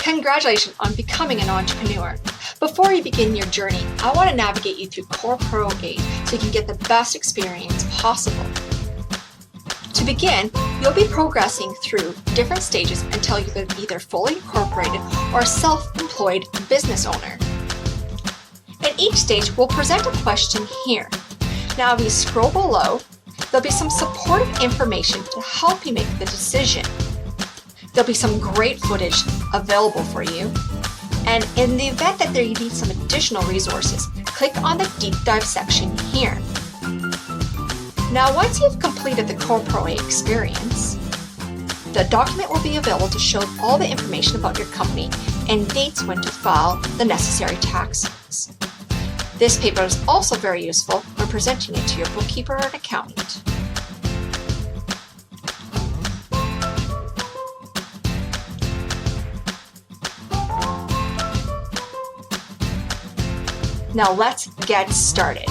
Congratulations on becoming an entrepreneur. Before you begin your journey, I want to navigate you through CorePro8 so you can get the best experience possible. To begin, you'll be progressing through different stages until you're either fully incorporated or a self-employed business owner. In each stage, we'll present a question here. Now, if you scroll below, there'll be some supportive information to help you make the decision. There'll be some great footage available for you. And in the event that you need some additional resources, click on the deep dive section here. Now, once you've completed the CorePro8 experience, the document will be available to show all the information about your company and dates when to file the necessary taxes. This paper is also very useful when presenting it to your bookkeeper or accountant. Now let's get started.